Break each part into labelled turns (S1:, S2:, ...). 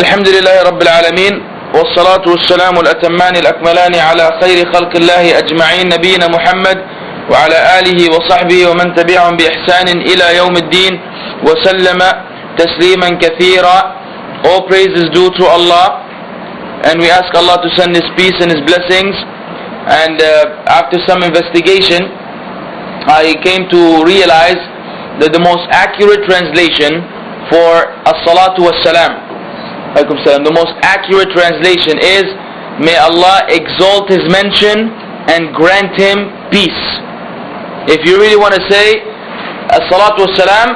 S1: الحمد لله رب العالمين والصلاة والسلام الأتمان الأكملان على خير خلق الله أجمعين نبينا محمد وعلى آله وصحبه ومن تبعهم بإحسان إلى يوم الدين وسلم تسليما كثيرا. All praise is due to Allah, and we ask Allah to send His peace and His blessings. And after some investigation, I came to realize that the most accurate translation for as-salatu was-salam, the most accurate translation is, may Allah exalt His mention and grant Him peace. If you really want to say as-salatu was-salam,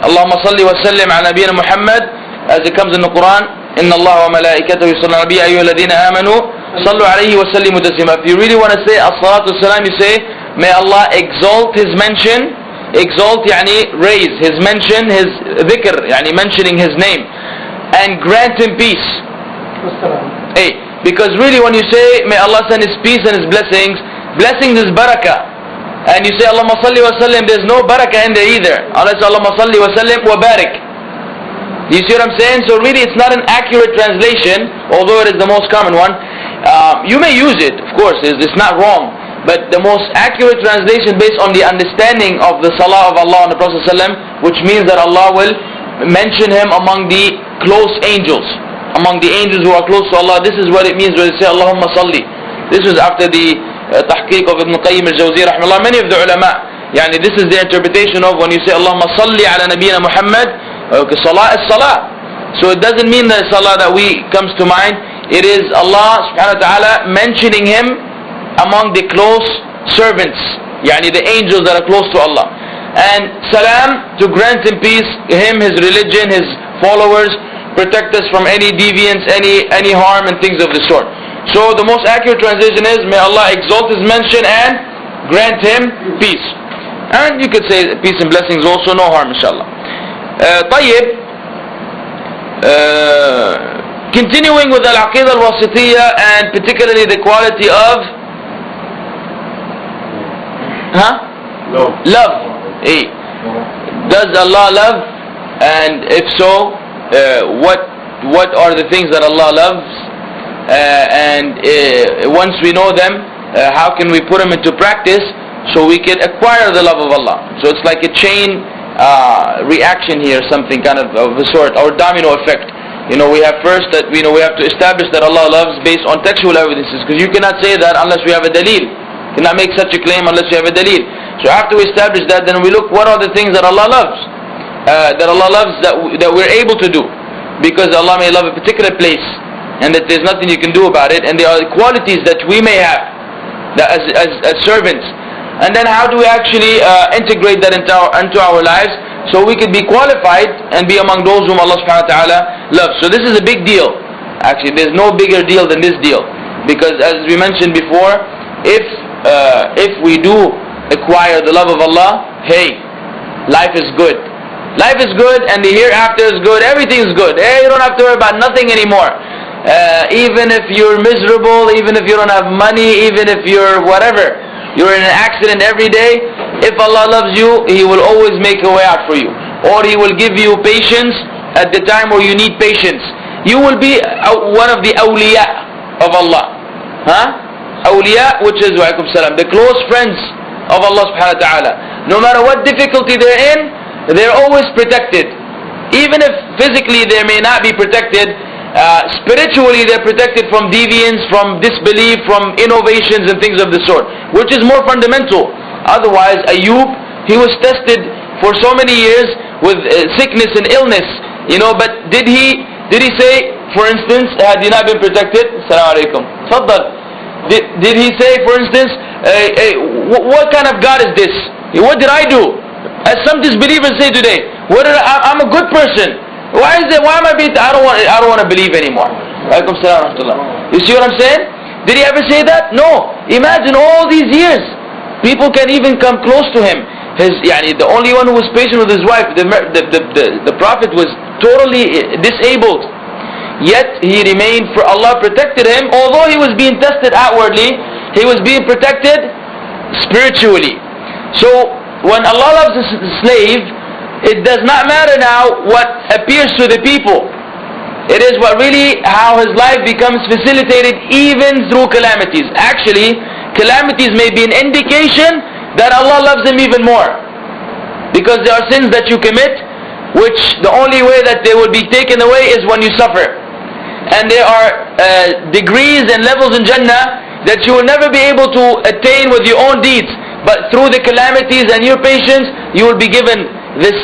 S1: Allahumma salli wa sallim ala nabiyyina Muhammad, as it comes in the Quran, inna Allah wa malaikatahu yusalluna ala nabiyyi ayyuhalladhina amanu sallu alayhi wa sallimu taslima. If you really want to say as-salatu was-salam, you say, may Allah exalt His mention. Exalt yani raise His mention, His dhikr, yani mentioning His name, and grant Him peace. Hey, because really when you say may Allah send His peace and His blessings, blessings is barakah. And you say Allahumma salli wa sallim, there's no barakah in there either, unless Allahumma salli wa sallim wa barik. You see what I'm saying? So really it's not an accurate translation, although it is the most common one. You may use it, of course, it's not wrong. But the most accurate translation based on the understanding of the salah of Allah and the Prophet ﷺ, which means that Allah will mention him among the close angels, among the angels who are close to Allah. This is what it means when they say Allahumma salli. This was after the tahqiq of Ibn Qayyim al-Jawziyah rahimahullah. Many of the ulama, yani this is the interpretation of when you say Allahumma salli ala nabiyyina Muhammad. Okay, salah is salah. So it doesn't mean that salah that we comes to mind. It is Allah subhanahu wa ta'ala mentioning him among the close servants, yani the angels that are close to Allah. And salam, to grant him peace, him, his religion, his followers, protect us from any deviance, any harm and things of the sort. So the most accurate translation is, may Allah exalt His mention and grant him peace. And you could say peace and blessings also, no harm inshallah. Continuing with Al-Aqeedah al-Waasitiyyah, and particularly the quality of love. Hey. Does Allah love? And if so, what are the things that Allah loves? And once we know them, how can we put them into practice so we can acquire the love of Allah? So it's like a chain reaction here, something kind of a sort, or domino effect. You know, we have first that we have to establish that Allah loves based on textual evidences, because you cannot say that unless we have a dalil. Cannot make such a claim unless you have a dalil. So after we establish that, then we look what are the things that Allah loves, that we're able to do, because Allah may love a particular place, and that there's nothing you can do about it, and there are qualities that we may have that as servants. And then how do we actually integrate that into our lives, so we could be qualified and be among those whom Allah subhanahu wa ta'ala loves. So this is a big deal. Actually, there's no bigger deal than this deal, because as we mentioned before, if we do acquire the love of Allah, hey, life is good. Life is good, and the hereafter is good. Everything is good. Hey, you don't have to worry about nothing anymore. Even if you're miserable, even if you don't have money, even if you're whatever, you're in an accident every day, if Allah loves you, He will always make a way out for you. Or He will give you patience at the time where you need patience. You will be one of the awliya of Allah. Awliya, which is the close friends of Allah subhanahu wa ta'ala. No matter what difficulty they're in, they're always protected. Even if physically they may not be protected, spiritually they're protected from deviance, from disbelief, from innovations and things of the sort, which is more fundamental. Otherwise, Ayub, he was tested for so many years with sickness and illness, but did he say, for instance, had he not been protected? Assalamu alaikum. Tafaddal. Did he say, for instance, what kind of God is this? What did I do? As some disbelievers say today, I'm a good person. Why am I being? I don't want to believe anymore. You see what I'm saying? Did he ever say that? No. Imagine all these years, people can even come close to him. The only one who was patient with his wife, the Prophet was totally disabled. Yet he remained, for Allah protected him. Although he was being tested outwardly, he was being protected spiritually. So when Allah loves a slave, it does not matter now what appears to the people. It is what really how his life becomes facilitated even through calamities. Actually, calamities may be an indication that Allah loves him even more. Because there are sins that you commit, which the only way that they will be taken away is when you suffer. And there are degrees and levels in Jannah that you will never be able to attain with your own deeds. But through the calamities and your patience, you will be given this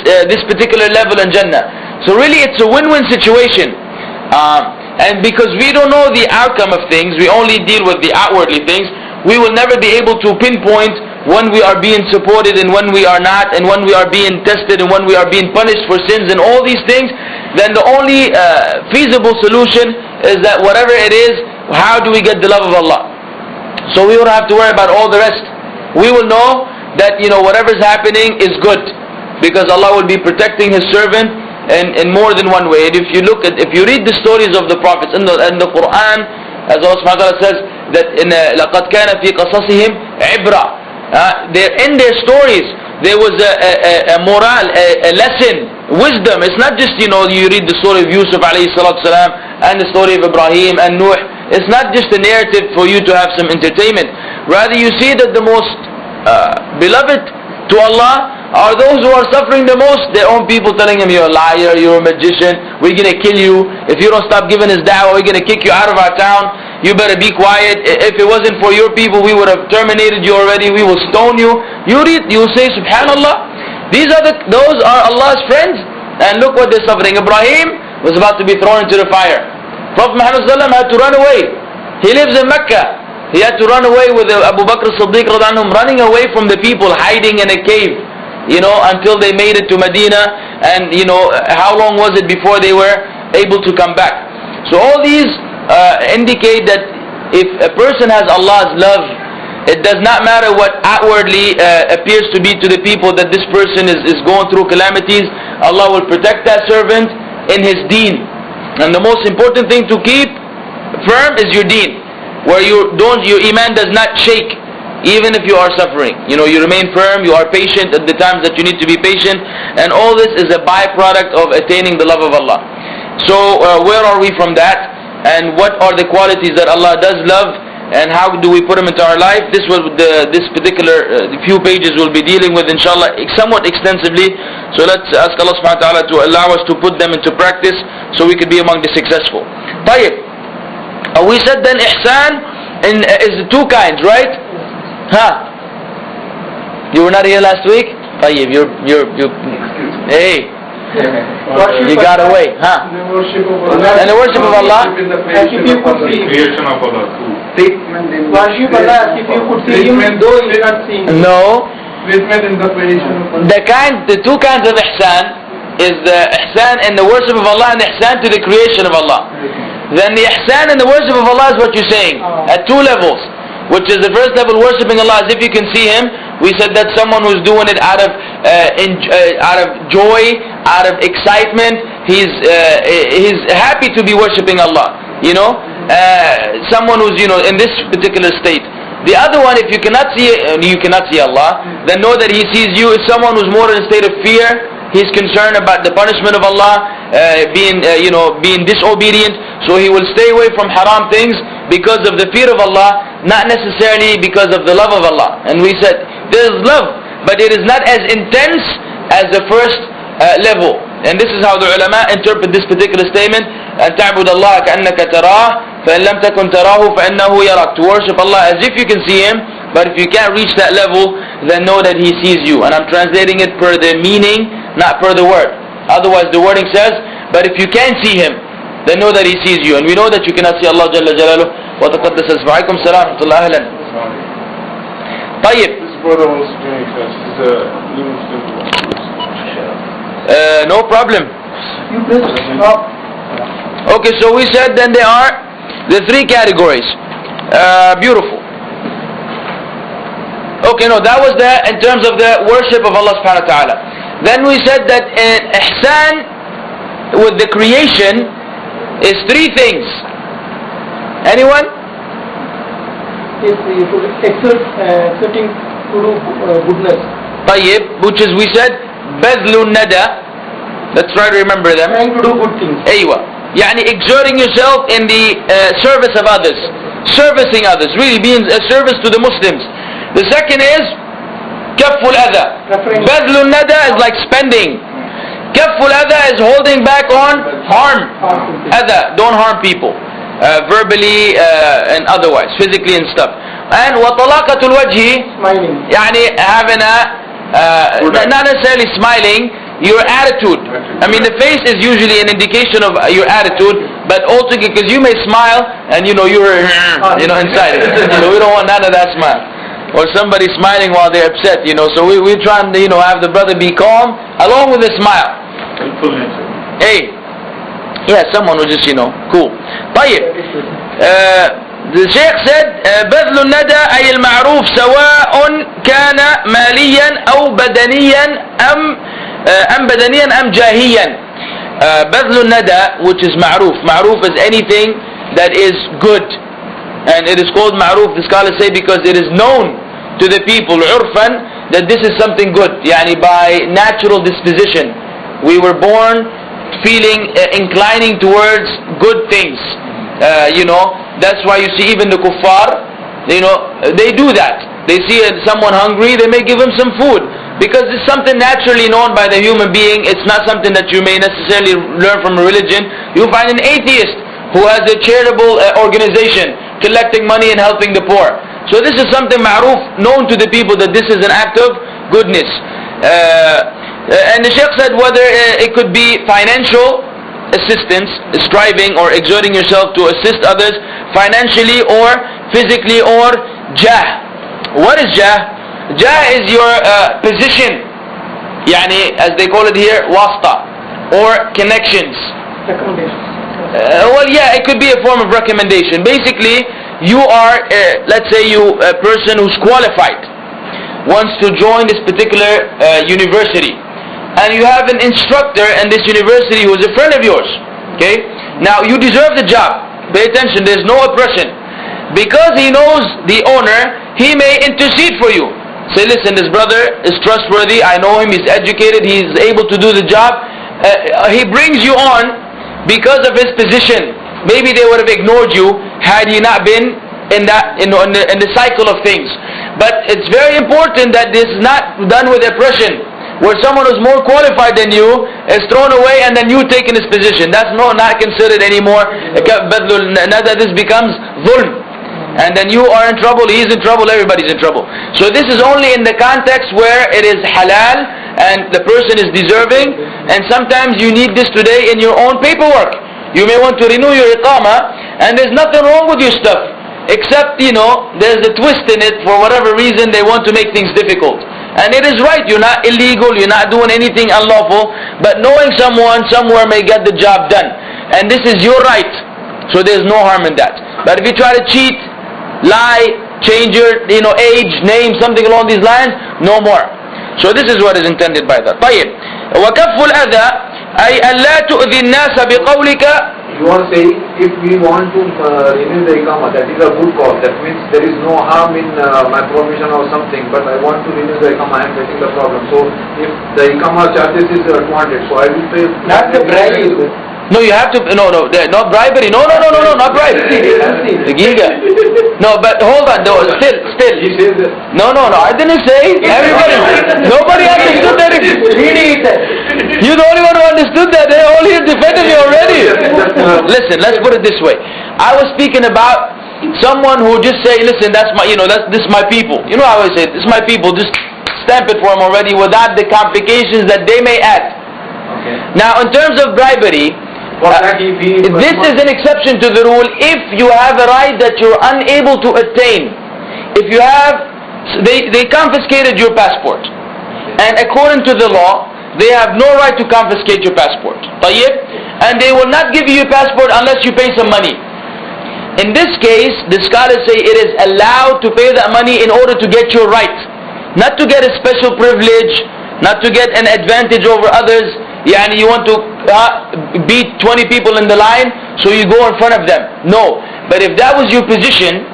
S1: particular level in Jannah. So really it's a win-win situation. And because we don't know the outcome of things, we only deal with the outwardly things, we will never be able to pinpoint when we are being supported and when we are not, and when we are being tested and when we are being punished for sins and all these things. Then the only feasible solution is that whatever it is, how do we get the love of Allah? So we don't have to worry about all the rest. We will know that whatever is happening is good, because Allah will be protecting His servant in more than one way. And if you read the stories of the prophets in the Quran, as Allah subhanahu wa ta'ala says that in لَقَدْ كَانَ فِي قَصَصِهِمْ عِبْرَةً, in their stories there was a moral, a lesson, wisdom. It's not just you read the story of Yusuf alayhi salatu salam and the story of Ibrahim and Nuh. It's not just a narrative for you to have some entertainment. Rather, you see that the most beloved to Allah are those who are suffering the most. Their own people telling him, you're a liar, you're a magician, we're going to kill you. If you don't stop giving us da'wah, we're going to kick you out of our town. You better be quiet. If it wasn't for your people, we would have terminated you already. We will stone you. You read, you say, subhanallah, those are Allah's friends. And look what they're suffering. Ibrahim was about to be thrown into the fire. Prophet Muhammad had to run away. He lives in Mecca. He had to run away with Abu Bakr as-Siddiq running away from the people, hiding in a cave, until they made it to Medina. And how long was it before they were able to come back? So all these indicate that if a person has Allah's love, it does not matter what outwardly appears to be to the people that this person is going through calamities. Allah will protect that servant in his deen. And the most important thing to keep firm is your deen, where your iman does not shake even if you are suffering. You remain firm, you are patient at the times that you need to be patient, and all this is a byproduct of attaining the love of Allah. So where are we from that, and what are the qualities that Allah does love, and how do we put them into our life? This particular few pages will be dealing with, inshallah, somewhat extensively. So let's ask Allah subhanahu wa ta'ala to allow us to put them into practice so we could be among the successful. طيب, we said then ihsan is two kinds, right? You were not here last week? طيب, hey, you got away, And the worship of Allah,
S2: as if you could see creation of Allah too. Worship Allah as if you could see Him, though you cannot see Him.
S1: No. The two kinds of ihsan is the ihsan in the worship of Allah and the ihsan to the creation of Allah. Then the ihsan in the worship of Allah is what you're saying, at two levels. Which is the first level, worshipping Allah as if you can see Him. We said that someone who's doing it out of joy, out of excitement, he's happy to be worshipping Allah. Someone who's in this particular state. The other one, if you cannot see Allah, then know that He sees you. Is someone who's more in a state of fear. He's concerned about the punishment of Allah, being disobedient. So he will stay away from haram things because of the fear of Allah, not necessarily because of the love of Allah. And we said there is love, but it is not as intense as the first level. And this is how the ulama interpret this particular statement: أن تعبد الله كأنك تراه فإن لم تكن تراه فإنه يراك. To worship Allah as if you can see Him, but if you can't reach that level, then know that He sees you. And I'm translating it per the meaning, not per the word. Otherwise the wording says, but if you can't see Him, then know that He sees you. And we know that you cannot see Allah Jalla Jalaluh. وتقدس اسمعكم سلام ورحمة الله أهلا. طيب.
S2: This brother wants to join class. He's a new Muslim.
S1: No problem.
S2: You please stop.
S1: Okay, so we said then there are the three categories. Beautiful. Okay, no, that was in terms of the worship of Allah subhanahu wa ta'ala. Then we said that ihsan with the creation is three things. Anyone?
S2: If you could accepting to do goodness.
S1: طيب, which is we said badlun nada. Let's try to remember them.
S2: Trying to do good things.
S1: Aywa. يعني exerting yourself in the service of others, servicing others, really being a service to the Muslims. The second is كف الأذى. بذل الندى is like spending. كف الأذى is holding back on harm. أذى, don't harm people, verbally and otherwise, physically and stuff. And وطلاقة الوجه, يعني having not necessarily smiling, your attitude. I mean, the face is usually an indication of your attitude, but also because you may smile and you're inside. We don't want none of that smile. Or somebody smiling while they're upset, so we're trying to, have the brother be calm along with a smile. Hey, yeah, someone who just, cool. طيب. The Sheikh said, بذل الندى أي المعروف سواء كان ماليا أو بدنيا أم بدنيا أم جاهيا. بذل الندى, which is معروف. معروف is anything that is good. And it is called معروف, the scholars say, because it is known to the people, عرفا, that this is something good. يعني by natural disposition. We were born feeling, inclining towards good things. That's why you see even the kuffar, they do that. They see someone hungry, they may give him some food, because it's something naturally known by the human being. It's not something that you may necessarily learn from a religion. You find an atheist who has a charitable organization collecting money and helping the poor. So this is something ma'ruf, known to the people, that this is an act of goodness. And the Shaykh said whether it could be financial assistance, striving or exerting yourself to assist others financially or physically, or jah. What is jah? Jah is your position, yani as they call it here, wasta, or connections. Well, yeah, it could be a form of recommendation. Basically, you are, let's say a person who's qualified, wants to join this particular university, and you have an instructor in this university who is a friend of yours. Okay? Now you deserve the job. Pay attention, there's no oppression. Because he knows the owner, he may intercede for you. Say, listen, this brother is trustworthy, I know him, he's educated, he's able to do the job. He brings you on because of his position. Maybe they would have ignored you had you not been in the cycle of things. But it's very important that this is not done with oppression, where someone who's more qualified than you is thrown away and then you take in his position. That's not considered anymore. This becomes dhulm. And then you are in trouble, he's in trouble, everybody's in trouble. So this is only in the context where it is halal and the person is deserving. And sometimes you need this today in your own paperwork. You may want to renew your iqamah and there's nothing wrong with your stuff, except there's a twist in it. For whatever reason they want to make things difficult. And it is right, you're not illegal, you're not doing anything unlawful, but knowing someone somewhere may get the job done. And this is your right, so there's no harm in that. But if you try to cheat, lie, change your age, name, something along these lines, no more. So this is what is intended by that. طيب. وكف الأذى أي ألا تؤذي الناس بقولك.
S2: You are saying if we want to renew the iqamah, that is a good cause. That means there is no harm in my permission or something, but I want to renew the iqamah, I am facing the problem. So if the iqamah charges is 200, so I will pay.
S3: Not the bribe.
S1: No, you have to, no, not bribery. No, not bribery. No, but hold on, no, still. No, I didn't say. Nobody understood that. You're the only one who understood that. They all here defended me already. Listen, let's put it this way. I was speaking about someone who just say, listen, that's my, this is my people. You know how I say, this is my people. Just stamp it for them already without the complications that they may add.
S2: Okay.
S1: Now, in terms of bribery, this is an exception to the rule if you have a right that you're unable to attain. If you have, they confiscated your passport, and according to the law, they have no right to confiscate your passport. طيب? And they will not give you your passport unless you pay some money. In this case, the scholars say it is allowed to pay that money in order to get your right, not to get a special privilege, not to get an advantage over others. Yani you want to beat 20 people in the line, so you go in front of them. No. But if that was your position,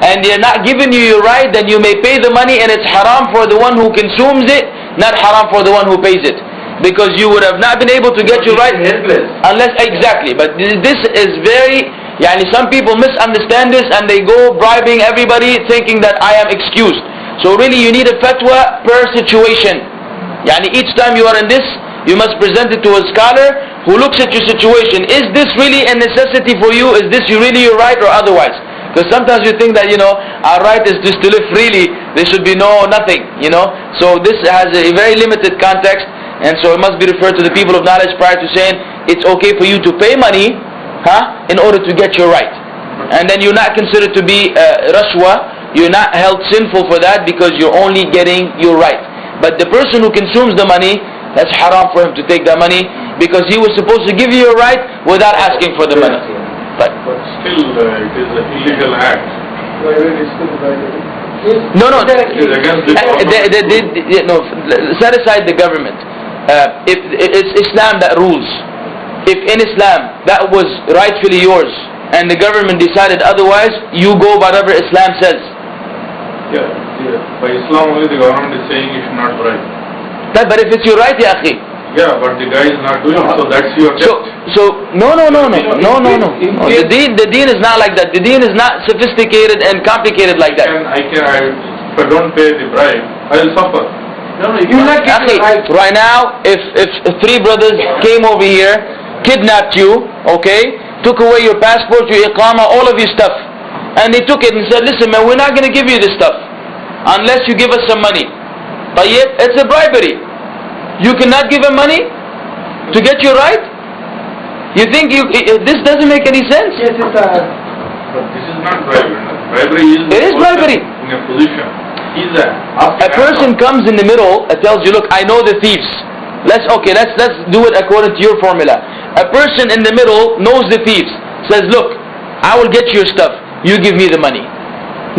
S1: and they're not giving you your right, then you may pay the money, and it's haram for the one who consumes it, not haram for the one who pays it. because you would have not been able to get your right
S2: helpless.
S1: unless, exactly. But this is very, some people misunderstand this and they go bribing everybody thinking that I am excused. So really you need a fatwa per situation. Each time you are in this, you must present it to a scholar who looks at your situation. Is this really a necessity for you? Is this really your right or otherwise? Because sometimes you think that, our right is just to live freely. There should be nothing, So this has a very limited context, and so it must be referred to the people of knowledge prior to saying it's okay for you to pay money, in order to get your right. And then you're not considered to be rashwa. You're not held sinful for that because you're only getting your right. But the person who consumes the money, that's haram for him to take that money because he was supposed to give you your right without asking for the money.
S3: But still, it is an illegal act.
S1: No.
S3: It is against the
S1: No. Set aside the government. If it's Islam that rules. If in Islam that was rightfully yours and the government decided otherwise, you go whatever Islam says.
S3: Yeah. By Islam only the government is saying you should not bribe.
S1: But if it's your right, ya akhi.
S3: Yeah, but the guy is not doing it, so that's your test.
S1: No. The deen is not like that. The deen is not sophisticated and complicated like that.
S3: If I don't pay the bribe, I will suffer.
S2: You not get
S1: Akhi, right now, if 3 brothers came over here, kidnapped you, okay, took away your passport, your iqama, all of your stuff, and they took it and said, listen man, we're not going to give you this stuff unless you give us some money. But yet, it's a bribery. You cannot give him money to get your right? You think this doesn't make any sense?
S2: Yes, it's
S3: But this is not bribery. Bribery is
S1: it is bribery.
S3: In a position.
S1: A person comes in the middle and tells you, look, I know the thieves. Let's do it according to your formula. A person in the middle knows the thieves. Says, look, I will get your stuff. You give me the money.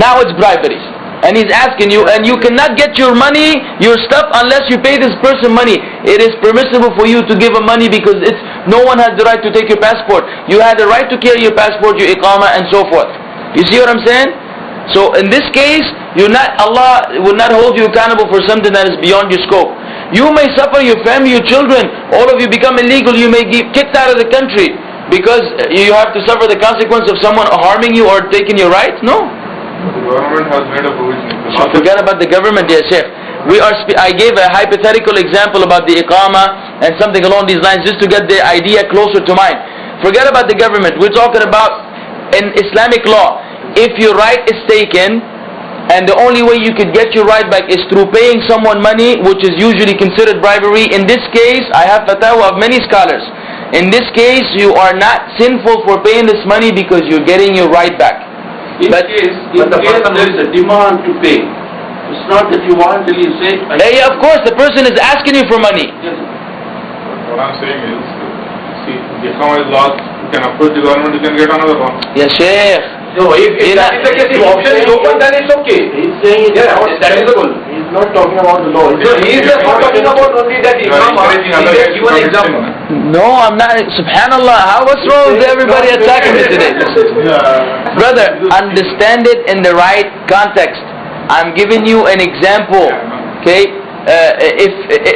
S1: Now it's bribery. And he's asking you, and you cannot get your money, your stuff, unless you pay this person money. It is permissible for you to give him money because no one has the right to take your passport. You had the right to carry your passport, your iqama, and so forth. You see what I'm saying? So in this case, Allah will not hold you accountable for something that is beyond your scope. You may suffer, your family, your children, all of you become illegal. You may get kicked out of the country because you have to suffer the consequence of someone harming you or taking your rights. No.
S3: The government has made a provision.
S1: Forget about the government, dear Sheikh. I gave a hypothetical example about the iqama and something along these lines just to get the idea closer to mine. Forget about the government. We're talking about in Islamic law. If your right is taken and the only way you could get your right back is through paying someone money, which is usually considered bribery, in this case, I have fatwa of many scholars. In this case, you are not sinful for paying this money because you're getting your right back.
S4: In case there is a demand to pay, it's not that you want till you say.
S1: Yeah, of course, the person is asking you for money.
S3: What I'm saying is, see, the iqama is lost, you can approach the government, you can get another one.
S1: Yeah, Sheikh.
S2: No, if that is the case, if option is open, then it's okay.
S4: He's saying
S2: that is the goal.
S4: He's not talking about the law.
S2: So he is just not talking about only that iqama. He has given example.
S1: No, I'm not. Subhanallah, what's wrong with everybody attacking me today? Brother, understand it in the right context. I'm giving you an example. Okay,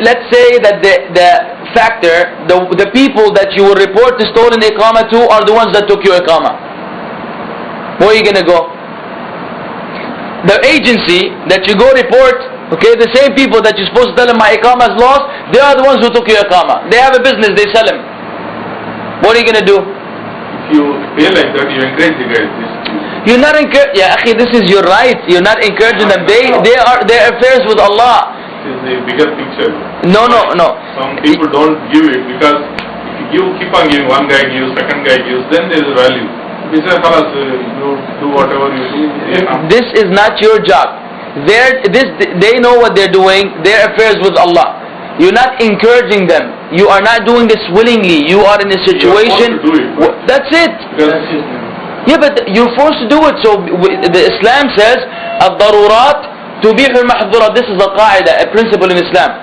S1: let's say that the factor, the people that you will report the stolen iqama to are the ones that took your iqama. Where are you gonna go? The agency that you go report, okay, the same people that you're supposed to tell them my iqama is lost, they are the ones who took your iqama. They have a business, they sell them. What are you gonna do?
S3: If you feel like that, you encourage the guys.
S1: You're not encouraging. Yeah, akhi, this is your right. You're not encouraging them. They are their affairs with Allah.
S3: It is a bigger picture.
S1: No.
S3: Some people don't give it because if you keep on giving, one guy gives, second guy gives, then there is a value. They say, you do whatever you do.
S1: This is not your job. They know what they're doing. Their affairs with Allah. You're not encouraging them. You are not doing this willingly. You are in a situation. That's it. Yeah, but you're forced to do it. So the Islam says, "Ad-darurat tubih al-mahdhurat." This is a qaida, a principle in Islam.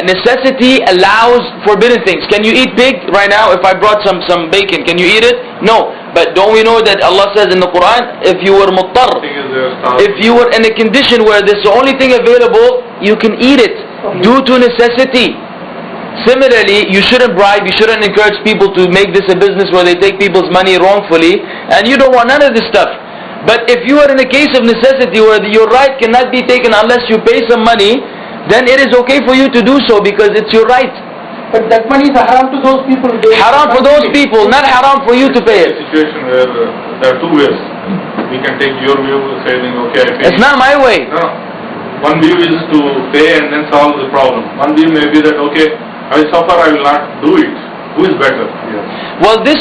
S1: Necessity allows forbidden things. Can you eat pig right now? If I brought some bacon, can you eat it? No. But don't we know that Allah says in the Quran, if you were muttar, if you were in a condition where this is the only thing available, you can eat it due to necessity. Similarly, you shouldn't bribe, you shouldn't encourage people to make this a business where they take people's money wrongfully, and you don't want none of this stuff. But if you are in a case of necessity where your right cannot be taken unless you pay some money, then it is okay for you to do so because it's your right.
S5: But that money is haram to those people.
S1: Haram for those people, not haram for you to pay it.
S3: A situation where there are two ways. We can take your view saying, okay, I pay.
S1: It's not my way.
S3: No. One view is to pay and then solve the problem. One view may be that, okay, I will suffer, I will not do it. Who is better? Yeah.
S1: Well, this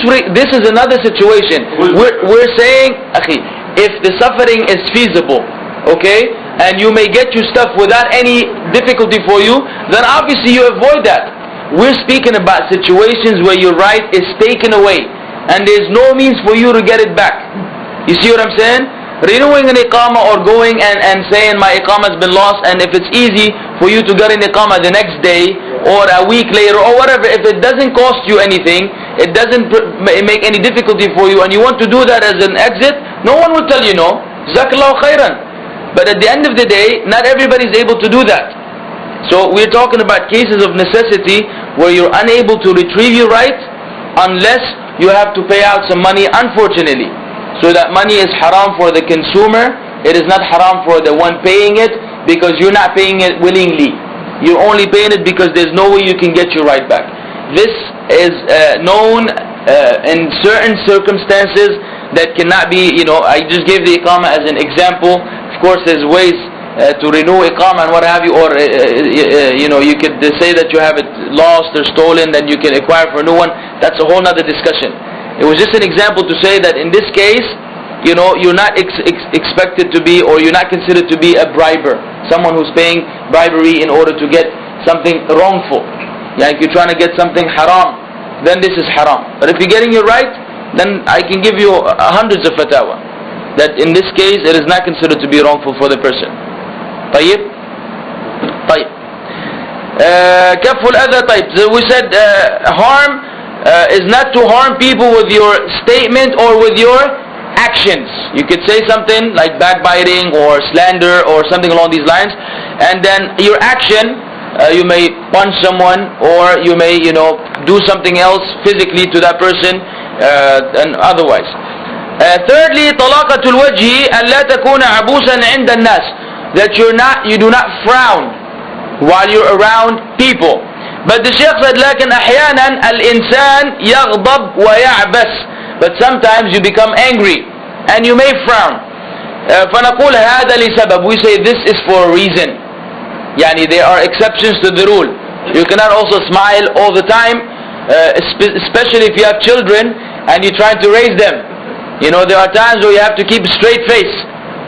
S1: is another situation. We're saying, akhi, if the suffering is feasible, okay, and you may get your stuff without any difficulty for you, then obviously you avoid that. We're speaking about situations where your right is taken away and there's no means for you to get it back. You see what I'm saying? Renewing an iqamah or going and saying my iqamah has been lost, and if it's easy for you to get an iqamah the next day or a week later or whatever, if it doesn't cost you anything, it doesn't make any difficulty for you, and you want to do that as an exit, no one will tell you no. Jazakallahu khairan. But at the end of the day, not everybody is able to do that. So we're talking about cases of necessity where you're unable to retrieve your right unless you have to pay out some money, unfortunately. So that money is haram for the consumer. It is not haram for the one paying it because you're not paying it willingly. You're only paying it because there's no way you can get your right back. This is known in certain circumstances that cannot be, I just gave the iqamah as an example. Of course, there's ways to renew iqamah and what have you, or you could say that you have it lost or stolen, then you can acquire for a new one. That's a whole nother discussion. It was just an example to say that in this case, you're not expected to be, or you're not considered to be a briber, someone who's paying bribery in order to get something wrongful. If you're trying to get something haram, then this is haram. But if you're getting your right, then I can give you hundreds of fatwa that in this case it is not considered to be wrongful for the person. طيب. كف الأذى. طيب. So we said harm is not to harm people with your statement or with your actions. You could say something like backbiting or slander or something along these lines, and then your action, you may punch someone or you may do something else physically to that person and otherwise. Thirdly, طلاقة الوجه ألا تكون عبوسا عند الناس, that you do not frown while you're around people. But the Shaykh said, لكن أحيانا الإنسان يغضب ويعبس, but sometimes you become angry and you may frown. فنقول هذا لسبب, we say this is for a reason. There are exceptions to the rule. You cannot also smile all the time, especially if you have children and you're trying to raise them. There are times where you have to keep a straight face.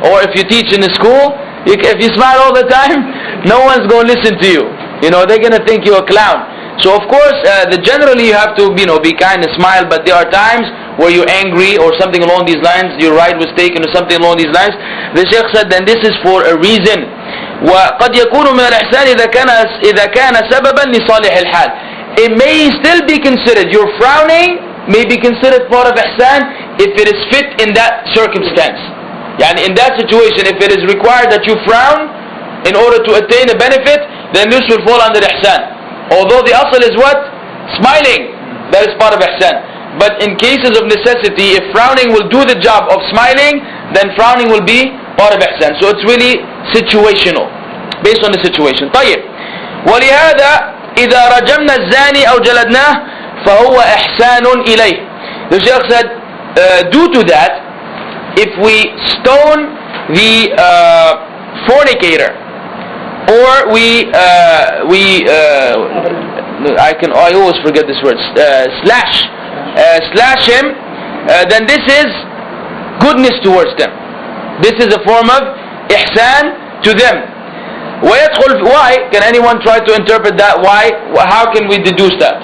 S1: Or if you teach in a school, if you smile all the time, no one's going to listen to you. They're going to think you're a clown. So of course, generally you have to be kind and smile, but there are times where you're angry or something along these lines, your right was taken or something along these lines. The Shaykh said, then this is for a reason. وَقَدْ يَكُونُ مِنَ الْإِحْسَانِ إِذَا كَانَ سَبَبًا لِصَالِحِ الْحَالِ. It may still be considered, your frowning may be considered part of ihsan if it is fit in that circumstance. In that situation, if it is required that you frown in order to attain a benefit, then this will fall under ihsan. Although the asl is what? Smiling. That is part of ihsan. But in cases of necessity, if frowning will do the job of smiling, then frowning will be part of ihsan. So it's really situational, based on the situation. طيب. ولهذا إذا رجمنا الزاني أو جلدناه فهو إحسان إليه. The Shaykh said, due to that, if we stone the fornicator, or I always forget this word, slash him, then this is goodness towards them. This is a form of ihsan to them. Why? Can anyone try to interpret that? Why? How can we deduce that?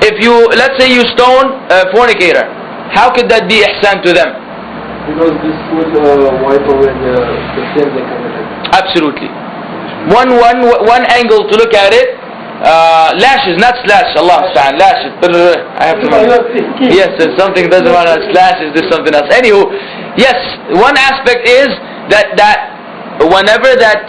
S1: If let's say you stone a fornicator, how could that be ihsan to them?
S5: Because this would wipe away the sin they committed.
S1: Absolutely. One angle to look at it, lashes, not slash. Allah ta'ala, lashes. I have to remember. Yes, if something doesn't want to slash, is this something else? Anywho, yes, one aspect is that whenever that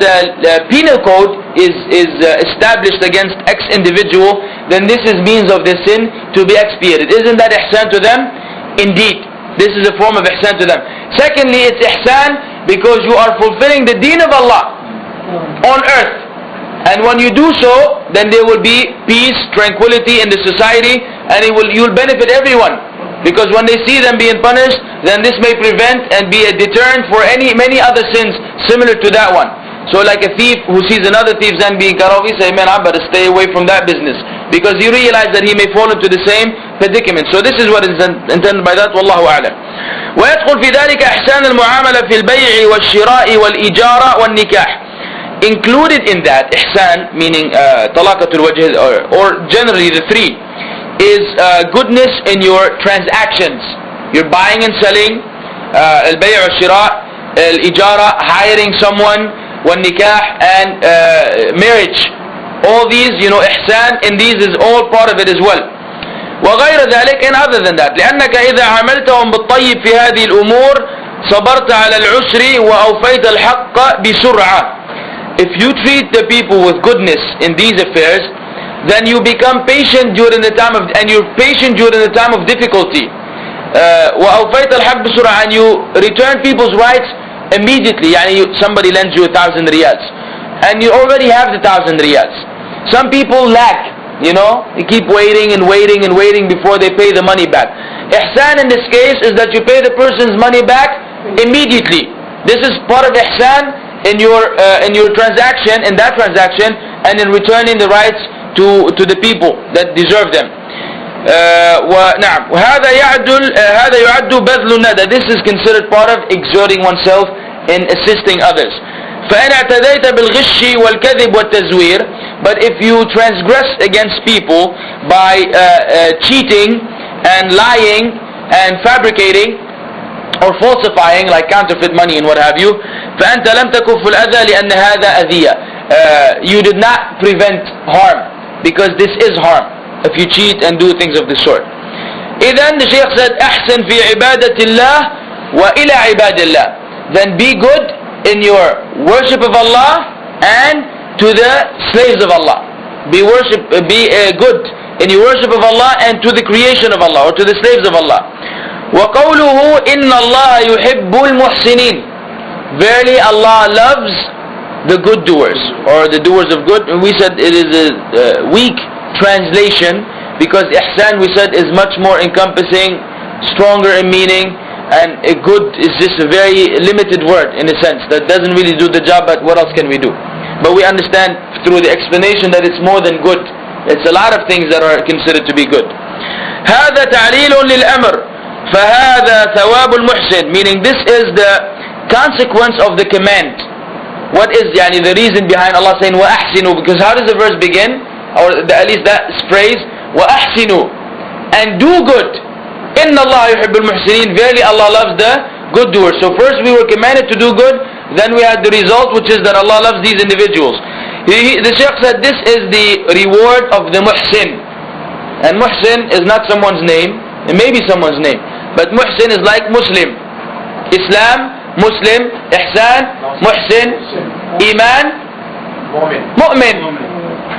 S1: penal code established against X individual, then this is means of the sin to be expiated. Isn't that ihsan to them? Indeed, this is a form of ihsan to them. Secondly, it's ihsan because you are fulfilling the deen of Allah on earth. And when you do so, then there will be peace, tranquility in the society, and you'll benefit everyone. Because when they see them being punished, then this may prevent and be a deterrent for many other sins similar to that one. So like a thief who sees another thief then being cut off, he says, man, I better stay away from that business. Because he realizes that he may fall into the same predicament. So this is what is intended by that, wallahu a'lam. ويدخل في ذلك إحسان المعاملة في البيع والشراء والإجارة والنكاح. Included in that, ihsan, meaning talaqatul wajh, or generally the three, is goodness in your transactions. You're buying and selling, al-bay' wal-shira', al-ijara, hiring someone, wal-nikah, and marriage. All these, ihsan in these is all part of it as well. وغير ذلك, and other than that, لأنك إذا عملتهم بالطيب في هذه الأمور صبرت على العسر وأوفيت الحق بسرعة. If you treat the people with goodness in these affairs, then you become patient during the time of, and you're patient during the time of difficulty. وأوفيت الحق بسرعة, and you return people's rights immediately. يعني somebody lends you 1,000 riyals, and you already have the 1,000 riyals. Some people lack, they keep waiting and waiting and waiting before they pay the money back. Ihsan in this case is that you pay the person's money back immediately. This is part of ihsan in your transaction, in that transaction, and in returning the rights to the people that deserve them. نعم. وهذا يعد بذل الندى. This is considered part of exerting oneself in assisting others. فإن اعتديت بالغش والكذب والتزوير, but if you transgress against people by cheating and lying and fabricating or falsifying, like counterfeit money and what have you, فأنت لم تكف الأذى لأن هذا أذية. You did not prevent harm, because this is harm if you cheat and do things of this sort. إذن the Shaykh said, أحسن في عبادة الله وإلى عباد الله. Then be good in your worship of Allah and to the slaves of Allah. Be good in your worship of Allah and to the creation of Allah, or to the slaves of Allah. وَقَوْلُهُ إِنَّ اللَّهَ يُحِبُّ الْمُحْسِنِينَ. Verily Allah loves the good doers, or the doers of good. We said it is a weak translation, because ihsan, we said, is much more encompassing, stronger in meaning, and a good is just a very limited word in a sense that doesn't really do the job. But what else can we do? But we understand through the explanation that it's more than good. It's a lot of things that are considered to be good. هذا تعليل للأمر فهذا ثواب المحسن, meaning this is the consequence of the command. What is the reason behind Allah saying وَأَحْسِنُوا? Because how does the verse begin, or at least that phrase, وَأَحْسِنُوا, and do good. إِنَّ اللَّهَ يُحِبُّ الْمُحْسِنِينَ. Verily Allah loves the good doers. So first we were commanded to do good, then we had the result, which is that Allah loves these individuals. The Shaykh said this is the reward of the muhsin. And muhsin is not someone's name, it may be someone's name, but muhsin is like Muslim, Islam, Muslim, ihsan, muhsin, iman, mu'min.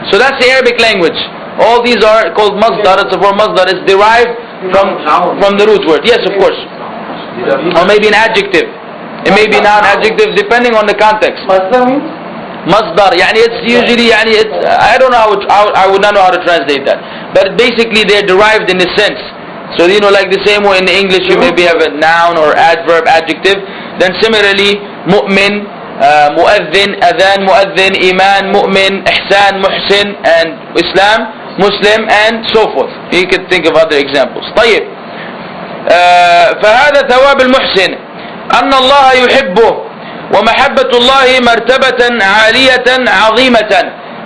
S1: So that's the Arabic language. All these are called masdar. It's a form masdar. It's derived from the root word. Yes, of course. Or maybe an adjective. It may be noun, adjective, depending on the context.
S5: Masdar means?
S1: Masdar, it's usually, I don't know I would not know how to translate that. But basically they're derived in a sense. So like the same way in English you maybe have a noun or adverb, adjective. Then similarly, mu'min, mu'adhin, adhan, mu'adhin, iman, mu'min, ihsan, muhsin, and Islam, Muslim, and so forth. You can think of other examples. طيب. فهذا ثواب المحسن أن الله يحبه ومحبة الله مرتبة عالية عظيمة.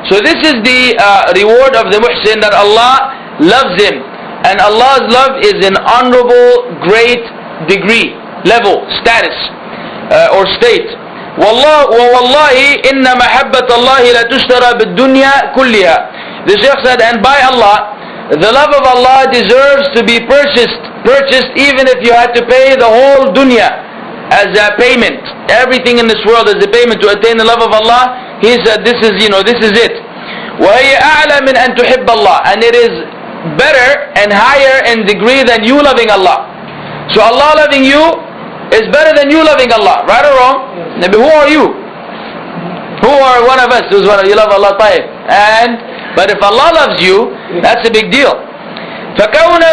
S1: So this is the reward of the muhsin, that Allah loves him. And Allah's love is an honorable, great degree, level, status, or state. وَوَاللَّهِ إِنَّ مَحَبَّةَ اللَّهِ لَتُشْتَرَى بِالدُّنْيَا كُلِّهَا. The Shaykh said, and by Allah, the love of Allah deserves to be purchased even if you had to pay the whole dunya as a payment. Everything in this world is a payment to attain the love of Allah. he said this is, this is it. وَهِيَ أَعْلَى مِنْ أَن تُحِبَّ اللَّهِ, and it is better and higher in degree than you loving Allah. So Allah loving you is better than you loving Allah, right or wrong? Maybe who are you? Who are one of us who's one of you love Allah, طيب. But if Allah loves you, that's a big deal. فكون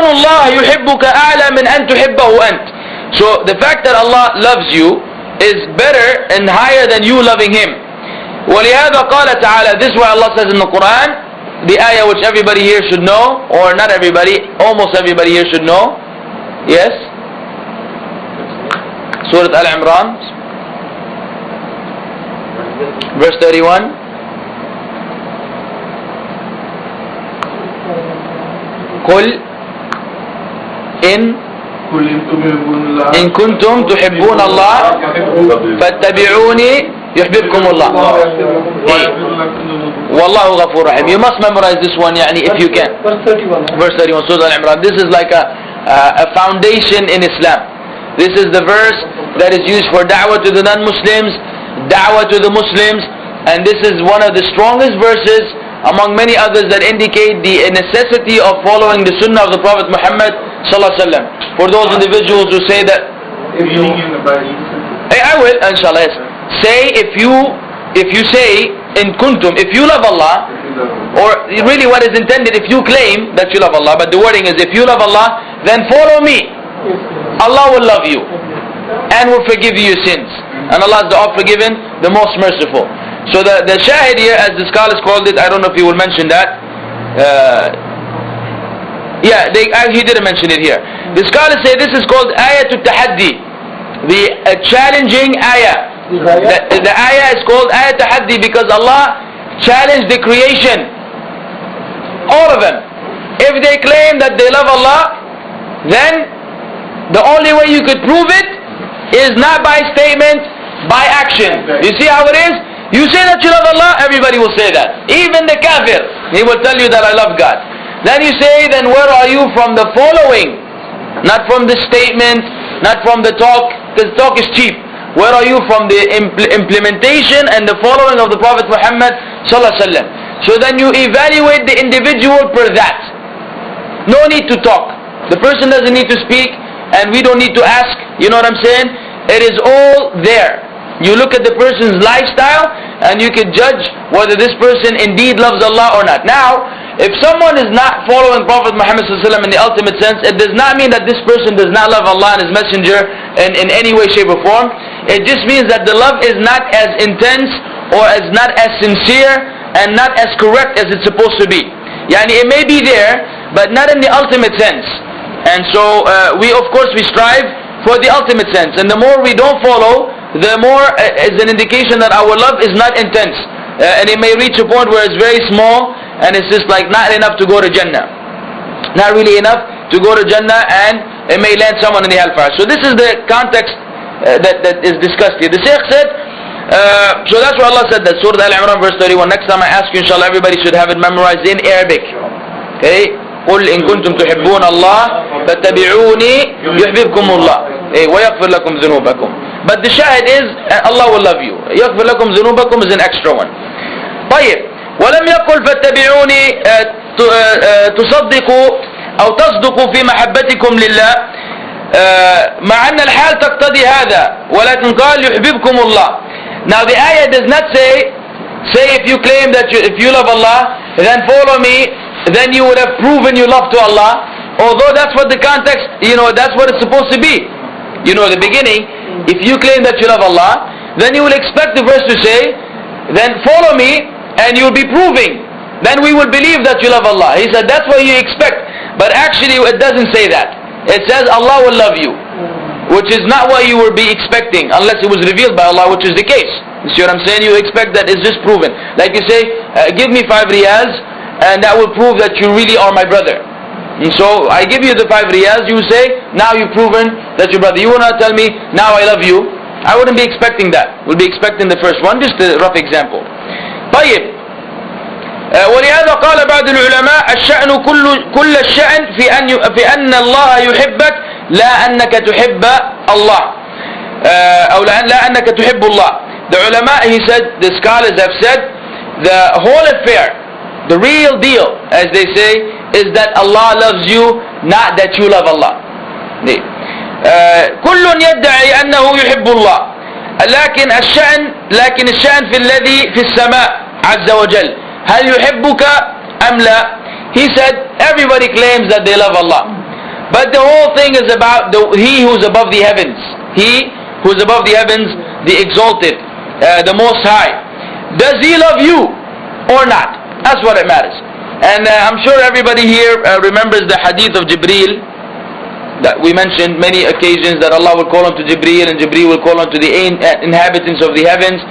S1: الله يحبك أعلى من أن تحبه أنت. So the fact that Allah loves you is better and higher than you loving Him. ولهذا قال تعالى, this is why Allah says in the Quran, the ayah which everybody here should know, or not everybody, almost everybody here should know. Yes? Surah Al-Imran, verse 31. قل إن كنتم تحبون الله فاتبعوني يحببكم الله والله غفور رحيم. You must memorize this one, if you can. Verse 31, Surah Al-Imran. This is like a foundation in Islam. This is the verse that is used for da'wah to the non-Muslims, da'wah to the Muslims, and this is one of the strongest verses among many others that indicate the necessity of following the sunnah of the Prophet Muhammad sallallahu alaihi wasallam. For those individuals who say that, I will, inshallah, yes. Say if you say in kuntum, if you love Allah, or really what is intended, if you claim that you love Allah, but the wording is if you love Allah, then follow me. Allah will love you and will forgive you your sins, and Allah is the oft-forgiven, the most merciful. So the shahid here, as the scholars called it, I don't know if he will mention that. He didn't mention it here. The scholars say this is called Ayatul Tahaddi, the challenging ayah. The ayah is called Ayat Tahaddi because Allah challenged the creation, all of them. If they claim that they love Allah, then the only way you could prove it is not by statement, by action. You see how it is? You say that you love Allah, everybody will say that. Even the kafir, he will tell you that I love God. Then you say, then where are you from the following? Not from the statement, not from the talk, because talk is cheap. Where are you from the implementation and the following of the Prophet Muhammad sallallahu alaihi wasallam? So then you evaluate the individual per that. No need to talk. The person doesn't need to speak, and we don't need to ask. You know what I'm saying? It is all there. You look at the person's lifestyle and you can judge whether this person indeed loves Allah or not. Now, if someone is not following Prophet Muhammad ﷺ in the ultimate sense, it does not mean that this person does not love Allah and His Messenger in any way, shape or form. It just means that the love is not as intense or as not as sincere and not as correct as it's supposed to be. It may be there, but not in the ultimate sense. And so we strive for the ultimate sense. And the more we don't follow, the more is an indication that our love is not intense. And it may reach a point where it's very small and it's just like not enough to go to Jannah. Not really enough to go to Jannah, and it may land someone in the hellfire. So this is the context that is discussed here. The Shaykh said, so that's why Allah said that, Surah Al-Imran verse 31. Next time I ask you, inshallah, everybody should have it memorized in Arabic. Okay? قُلْ إِن كُنْتُمْ تُحِبُّونَ اللَّهَ فَاتَّبِعُونِي يُحْبِبْكُمُ اللَّهُ وَيَغْفِرْ لَكُمْ ذُنُوبَكُمْ. But the shahid is, Allah will love you. يَغْفِرْ لَكُمْ ذُنُوبَكُمْ is an extra one. طيب. وَلَمْ يَقُلْ فَاتَّبِعُونِي تُصَدِّقُوا أو تصدقوا في محبتكم لله مع أن الحال تقتضي هذا ولكن قال يحببكم الله. Now the ayah does not say if you claim that if you love Allah, then follow me, then you would have proven your love to Allah. Although that's what the context, that's what it's supposed to be. The beginning, if you claim that you love Allah, then you will expect the verse to say, then follow me and you will be proving. Then we will believe that you love Allah. He said that's what you expect. But actually it doesn't say that. It says Allah will love you, which is not what you will be expecting unless it was revealed by Allah, which is the case. You see what I'm saying? You expect that it's just proven. Like you say, give me 5 riyals and that will prove that you really are my brother. And so I give you the 5 riyals, you say, now you've proven that you're brother. You will not tell me, now I love you. I wouldn't be expecting that. We'll be expecting the first one, just a rough example. طيب. ولهذا قال بعض العلماء الشأن كل الشأن في أن الله يحبك لا أنك تحب الله أو لا أنك تحب الله. The ulama, he said, the scholars have said, the whole affair, the real deal, as they say, is that Allah loves you, not that you love Allah. كل يدعي أنه يحب الله لكن الشأن في الذي في السماء عز وجل هل يحبك أم لا. He said everybody claims that they love Allah, but the whole thing is about he who's above the heavens, he who's above the heavens, the exalted, the most high. Does he love you or not? That's what it matters. And I'm sure everybody here remembers the hadith of Jibreel that we mentioned many occasions, that Allah will call unto Jibreel and Jibreel will call unto the inhabitants of the heavens.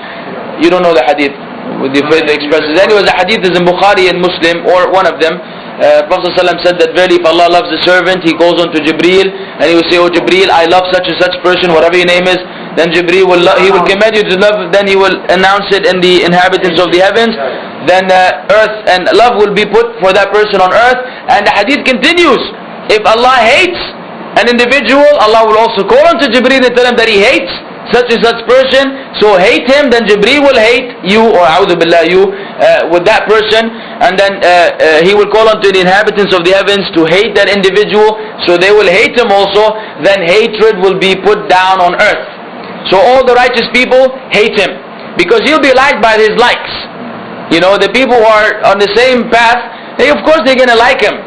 S1: You don't know the hadith with the expresses. Anyway, the hadith is in Bukhari and Muslim, or one of them. Prophet ﷺ said that verily if Allah loves a servant, he calls unto Jibreel and he will say, oh Jibreel, I love such and such person, whatever your name is. Then Jibreel will he will command you to love, then he will announce it in the inhabitants of the heavens. Then earth and love will be put for that person on earth. And the hadith continues, if Allah hates an individual, Allah will also call unto Jibreel and tell him that he hates such and such person, so hate him. Then Jibreel will hate you, or a'udhu billah, you with that person, and then he will call unto the inhabitants of the heavens to hate that individual, so they will hate him also. Then hatred will be put down on earth. So all the righteous people hate him, because he'll be liked by his likes. You know, the people who are on the same path, of course they're gonna like him.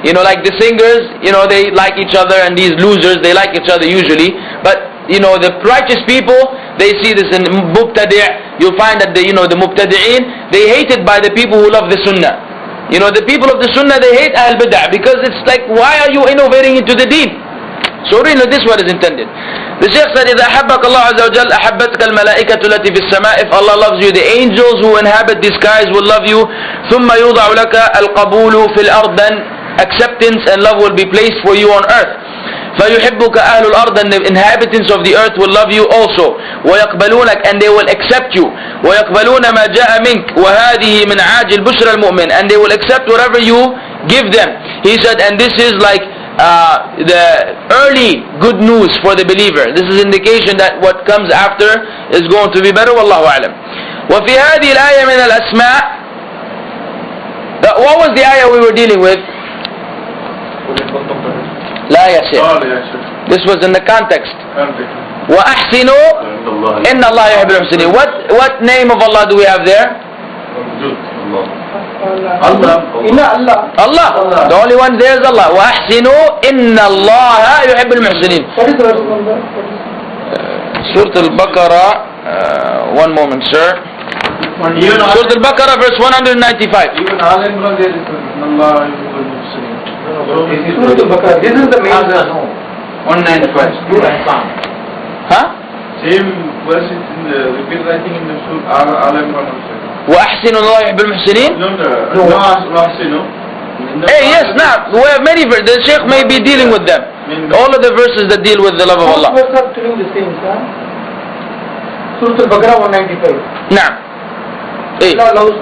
S1: You know, like the singers, you know, they like each other, and these losers, they like each other usually. But you know, the righteous people, they see this in Mubtadi'. You'll find that the Mubtadi'een, they hated by the people who love the Sunnah. You know, the people of the Sunnah, they hate Ahl Bid'ah, because it's like, why are you innovating into the deen? So really, this is what is intended. The Shaykh said, إذا أحبك الله عز وجل أحبتك الملائكة التي في السماء. If Allah loves you, the angels who inhabit the skies will love you. ثم يوضع لك القبول في الأرض. Then acceptance and love will be placed for you on earth. فيحبك أهل الأرض, and the inhabitants of the earth will love you also. ويقبلونك, and they will accept you. ويقبلون ما جاء منك وهذه من عاجل بشرى المؤمن, and they will accept whatever you give them. He said, and this is like the early good news for the believer. This is indication that what comes after is going to be better. والله أعلم. وفي هذه الآية من الأسماء. What was the ayah we were dealing with? لا يا شيخ. This was in the context. وأحسنوا إن الله يحب المحسنين. What name of Allah do we have there? Allah. The only one there is Allah. وأحسنوا إن الله يحب المحسنين. Surah Al-Baqarah. One moment, sir. Surah Al-Baqarah, verse 195.
S5: Even Al Imran there is Allah يحب المحسنين. This is the main verse.
S3: 195.
S1: Huh?
S3: Same verse is in the repeat writing in the Surah Al Imran also.
S1: وأحسنوا الله يحب المحسنين.
S3: No.
S1: Hey, yes, now we have many verses. The Shaykh may be dealing with them. All of the verses that deal with the love of Allah.
S5: Both verses are telling the same, sir. Surah Al-Baqarah 195.
S1: Now, hey,
S5: Allah loves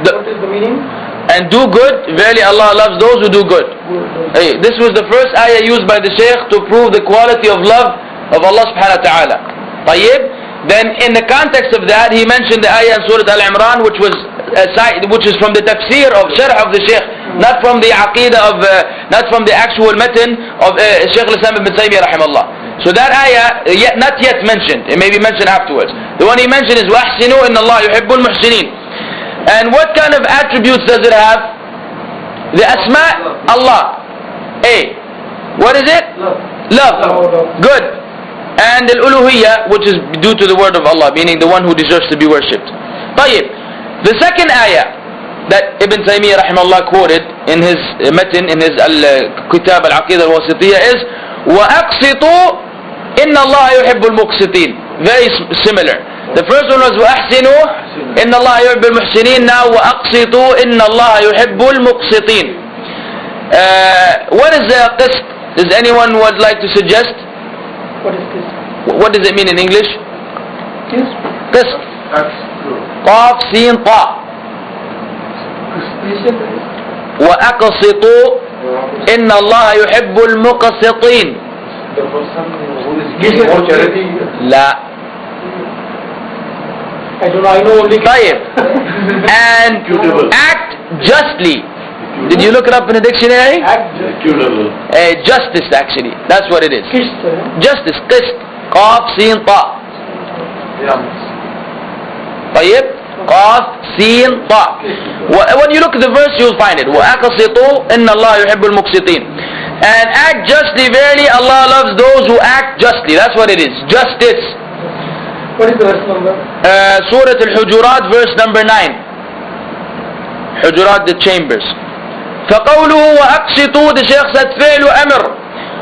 S5: what is the meaning?
S1: and do good. Verily Allah loves those who do good. Hey, this was the first ayah used by the Shaykh to prove the quality of love of Allah subhanahu wa ta'ala. طيب. Then in the context of that, he mentioned the ayah in Surah Al-Imran, which is from the tafsir of Sharh of the Shaykh, not from the Aqeedah of, not from the actual matan of Shaykh al-Islam ibn Taymiyyah rahimahullah. So that ayah, not yet mentioned, it may be mentioned afterwards. The one he mentioned is وَأَحْسِنُوا إِنَّ اللَّهَ يُحِبُّ الْمُحْسِنِينَ. And what kind of attributes does it have? The asma, Allah. A. What is it? Love. Good. And al-uluhiyyah, which is due to the word of Allah, meaning the one who deserves to be worshipped. طيب. The second ayah that Ibn Taymiyyah rahimahullah quoted in his matan, in his kitab al-Aqeedatul Waasitiyyah is وَأَقْسِطُوا إِنَّ اللَّهَ يُحِبُّ الْمُقْسِطِينَ. Very similar. The first one was وَأَحْسِنُوا إِنَّ اللَّهَ يُحِبُّ الْمُحْسِنِينَ. Now وَأَقْسِطُوا إِنَّ اللَّهَ يُحِبُّ الْمُقْسِطِينَ. What is the qist? Does anyone would like to suggest?
S5: What is this?
S1: What does it mean in English? Qist. Qaf, Sin, Ta. وَأَقْسِطُوا إِنَّ اللَّهَ يُحِبُّ الْمُقْسِطِينَ.
S2: The person who is giving more charity.
S1: لا.
S5: I don't know, I know only
S1: طيب. And act justly. Did you look it up in the dictionary? Justice, actually. That's what it is. Justice. قسط. قاف سين طاء. طيب. قاف سين طاء. When you look at the verse, you'll find it. وَأَقْسِطُوا إِنَّ اللَّهَ يُحِبُّ الْمُقْسِطِينَ. And act justly. Verily, Allah loves those who act justly. That's what it is. Justice.
S5: What is the verse number?
S1: Surah Al-Hujurat, verse number 9. Hujurat, the chambers. فقوله وأقسطوا, the Shaykh said فعل أمر,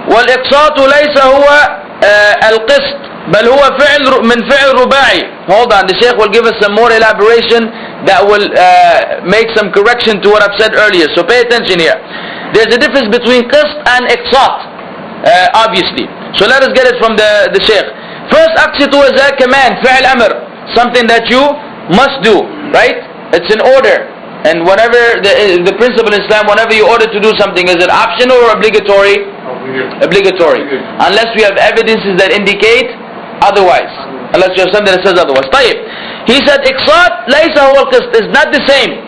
S1: والإقساط ليس هو القسط بل هو فعل من فعل رباعي. Hold on, the Shaykh will give us some more elaboration that will make some correction to what I've said earlier. So pay attention here. There's a difference between qist and iqsat, obviously. So let us get it from the Shaykh. First, أقسطوا is a command, فعل أمر, something that you must do, right? It's an order. And whenever the principle in Islam, whenever you order to do something, is it optional or obligatory? Obligatory. Unless we have evidences that indicate otherwise. Unless you have something that says otherwise. طيب. He said, إقساط ليس هو القسط. It's not the same.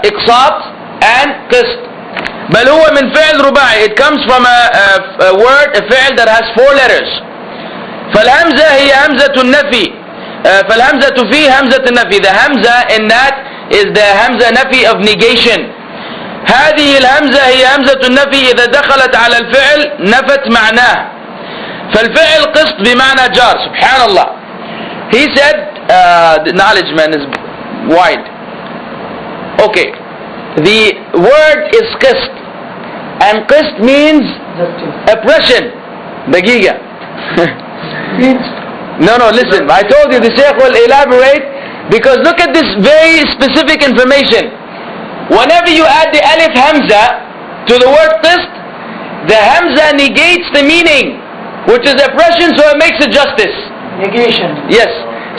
S1: إقساط and قسط. بل هو من فعل رباعي. It comes from a word, a فعل that has 4 letters. فالهمزة هي همزة النفي. فالهمزة فيه همزة النفي. The همزة in that is the همزة نفي of negation. هذه الهمزة هي همزة النفي إذا دخلت على الفعل نفت معناه. فالفعل قسط بمعنى جار. سبحان الله. He said, the knowledge man is wide. Okay. The word is قسط. And قسط means oppression. دقيقة. No, listen. I told you the Shaykh will elaborate. Because look at this very specific information. Whenever you add the alif hamza to the word qist, the hamza negates the meaning, which is oppression, so it makes it justice.
S5: Negation.
S1: Yes.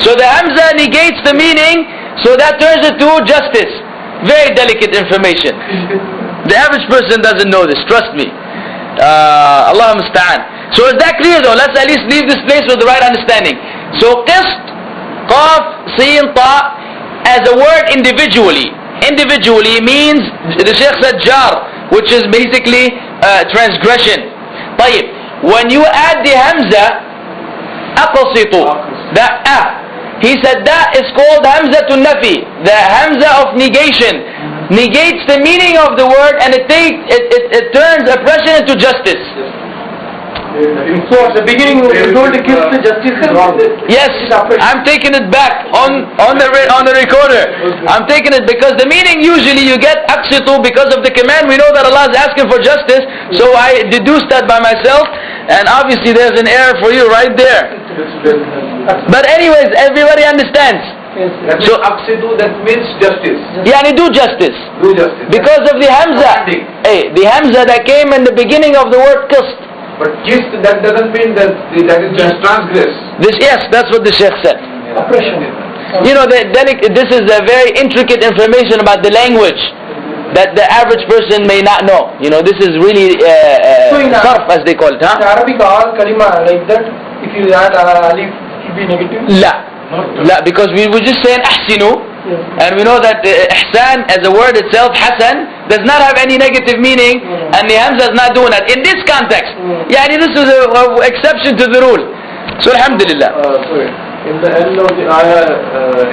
S1: So the hamza negates the meaning, so that turns it to justice. Very delicate information. The average person doesn't know this, trust me. Allah musta'an. So is that clear though? Let's at least leave this place with the right understanding. So qist, qaf, sin, ta, as a word individually. Individually means, the Shaykh said jar, which is basically transgression. طيب. When you add the hamza, aqsitu, the he said that is called hamzatun nafi, the hamza of negation. Negates the meaning of the word and it turns oppression into justice.
S5: So at the beginning you told the kids the justice is wrong.
S1: Yes, I'm taking it back on the recorder. I'm taking it because the meaning usually you get aqsitu because of the command. We know that Allah is asking for justice, so I deduced that by myself, and obviously there's an error for you right there. But anyways, everybody understands.
S2: So aqsitu, that means justice.
S1: Yani do justice.
S2: Do justice.
S1: Because of the hamza. Hey, the hamza that came in the beginning of the word qist.
S2: But kist, that doesn't mean that is just transgress.
S1: Yes, that's what the Shaykh said.
S5: Oppression.
S1: You know, this is a very intricate information about the language that the average person may not know. You know, this is really sarf as they call it, huh?
S5: In Arabic, all kalima like that, if you add alif, it will be negative?
S1: La, because we were just saying ahsinu. And we know that ihsan as a word itself, hasan, does not have any negative meaning, and the hamza is not doing that. In this context, this is an exception to the rule. So alhamdulillah.
S2: Sorry. In the end of the ayah,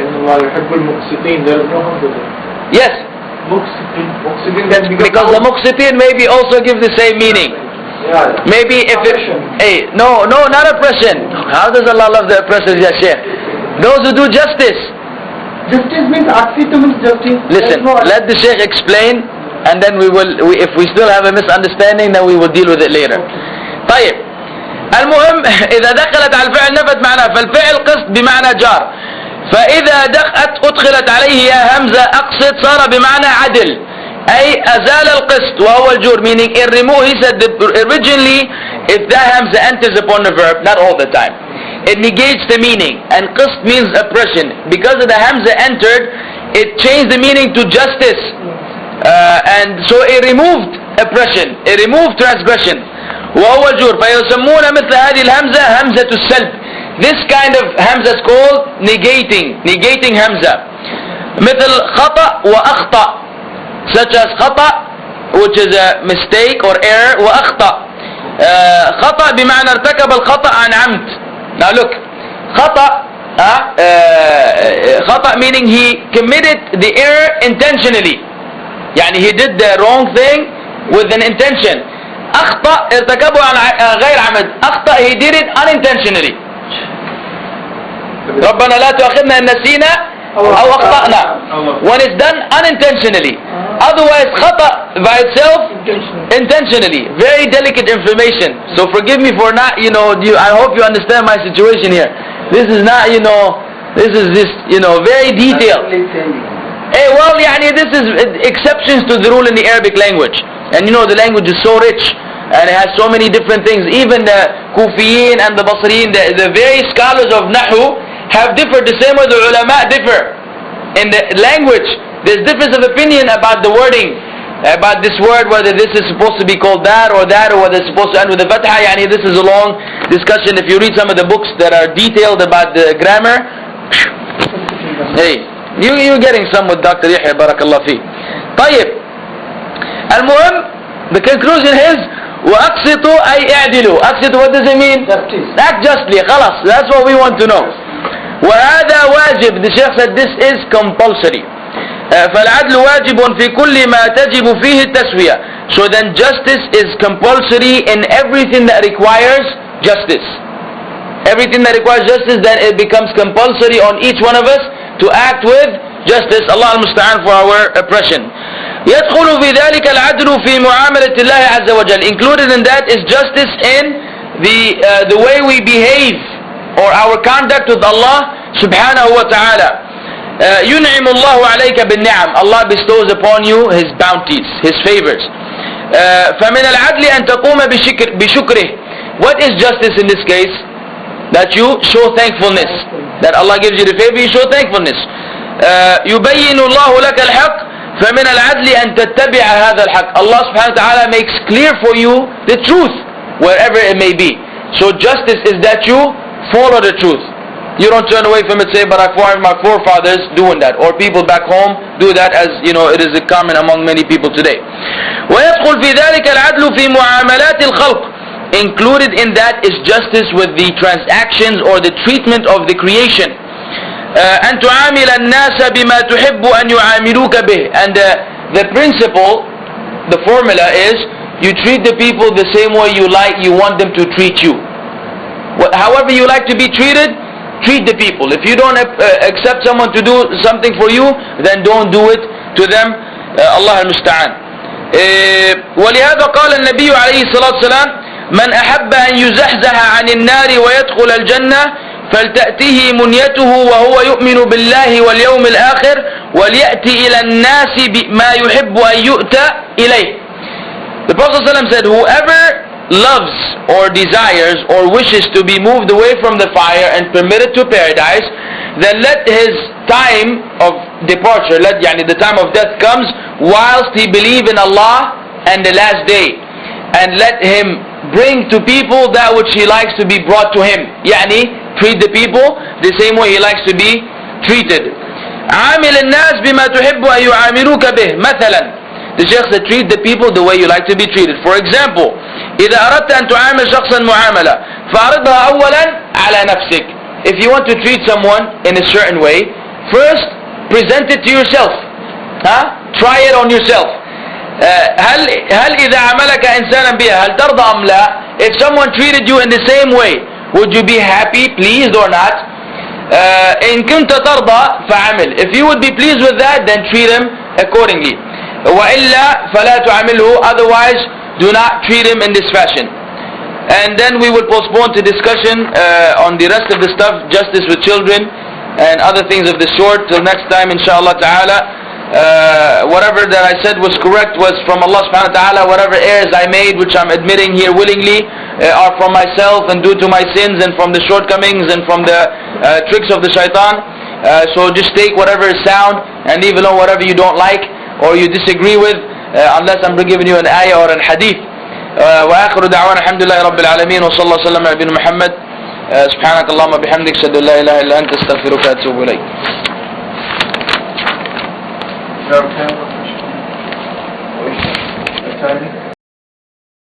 S2: in Allah yuhibbul muqsitin, there is no hamza there.
S1: Yes.
S2: Muqsitin then becomes...
S1: Because the muqsitin maybe also give the same meaning.
S2: Yeah.
S1: Maybe if it... Hey, no, not oppression. How does Allah love the oppressors, ya Shaykh? Those who do justice.
S5: Justice means aqsitu means justice.
S1: Listen, let the Shaykh explain, and then if we still have a misunderstanding, then we will deal with it later. طيب. المهم إذا دخلت على الفعل نفت معناه، فالفعل قسط بمعنى جار. فإذا أدخلت عليه يا همزة أقسط صار بمعنى عدل. أي أزال القسط وهو الجور, meaning it removed. He said that originally if that hamza enters upon the verb, not all the time, it negates the meaning, and qist means oppression. Because of the hamza entered, it changed the meaning to justice, and so it removed oppression, it removed transgression. وهو الجور. فيسمون مثل هذه الهمزة همزة السلب. This kind of hamza is called negating hamza. مثل خطأ وأخطأ, such as خطأ, which is a mistake or error, وأخطأ. خطأ بمعنى ارتكب الخطأ عن عمد. Now look, خطأ, خطأ meaning he committed the error intentionally. يعني he did the wrong thing with an intention. أخطأ ارتكبه عن غير عمد. أخطأ he did it unintentionally. ربنا لا تؤاخذنا إن نسينا أو أخطأنا. When it's done unintentionally. Otherwise خطأ by itself intentionally. Very delicate information. So forgive me for not, I hope you understand my situation here. This is not, this is just, very detailed. Well, this is exceptions to the rule in the Arabic language. And the language is so rich. And it has so many different things. Even the Kufiyin and the Basriyin, the various scholars of Nahu have differed the same way the ulama differ. In the language, there's difference of opinion about the wording, about this word, whether this is supposed to be called that, or whether it's supposed to end with a fatha. This is a long discussion. If you read some of the books that are detailed about the grammar, hey, you're getting some with Dr. Yahya, barakallah fi. طيب, المهم, the conclusion is, وَأَقْسِطُوا أي اعدلوا. أقسطوا, what does it mean? Act justly, خلاص. That's what we want to know. وهذا واجب. The Shaykh said this is compulsory. فالعدل واجب في كل ما تجب فيه التسوية. So then justice is compulsory in everything that requires justice. Everything that requires justice, then it becomes compulsory on each one of us to act with justice. Allah al-Musta'an for our oppression. يدخل في ذلك العدل في معاملة الله عز وجل. Included in that is justice in the way we behave, or our conduct with Allah subhanahu wa ta'ala. ينعم الله عليك بالنعم. Allah bestows upon you His bounties, His favors. فمن العدل أن تقوم بشكره. What is justice in this case? That you show thankfulness. That Allah gives you the favor, you show thankfulness. يبين الله لك الحق. فمن العدل أن تتبع هذا الحق. Allah subhanahu wa ta'ala makes clear for you the truth, wherever it may be. So justice is that you follow the truth. You don't turn away from it, say, but I find my forefathers doing that, or people back home do that, as it is common among many people today. ويدخل في ذلك العدل في معاملات الخلق. Included in that is justice with the transactions or the treatment of the creation. أن تعامل الناس بما تحب أن يعاملوك به. And the principle, the formula is, you treat the people the same way you want them to treat you. However you like to be treated, treat the people. If you don't accept someone to do something for you, then don't do it to them. Allah al-Musta'an. ولهذا قال النبي عليه الصلاة والسلام: من أحب أن يزحزح عن النار ويدخل الجنة فلتأته منيته وهو يؤمن بالله واليوم الآخر وليأتي إلى الناس بما يحب أن يؤتى إليه. The Prophet ﷺ said, whoever loves or desires or wishes to be moved away from the fire and permitted to paradise, then let his time of departure, the time of death comes whilst he believe in Allah and the last day, and let him bring to people that which he likes to be brought to him. Treat the people the same way he likes to be treated. عامل الناس بما تحب أن يعاملوك به. مثلا, the Shaykh said, treat the people the way you like to be treated. For example, إذا أردت أن تعامل شخصا معاملة فأعرضها أولا على نفسك. If you want to treat someone in a certain way, first present it to yourself. Try it on yourself. هل إذا عملك إنسانا بها هل ترضى أم لا? If someone treated you in the same way, would you be happy, pleased or not? إن كنت ترضى فعمل. If you would be pleased with that, then treat him accordingly. وإلا فلا تعامله. Otherwise, do not treat him in this fashion. And then we will postpone to discussion on the rest of the stuff, justice with children and other things of the sort, till next time, inshallah ta'ala. Whatever that I said was correct was from Allah subhanahu wa ta'ala. Whatever errors I made, which I'm admitting here willingly, are from myself and due to my sins and from the shortcomings and from the tricks of the shaitan. So just take whatever is sound and leave alone whatever you don't like or you disagree with, unless I'm giving you an ayah or an hadith. وآخر دعوانا الحمد لله رب العالمين وصلى الله وسلم على نبينا محمد سبحانك اللهم وبحمدك أشهد أن لا إله إلا أنت أستغفرك وأتوب إليك.
S5: Is there a question?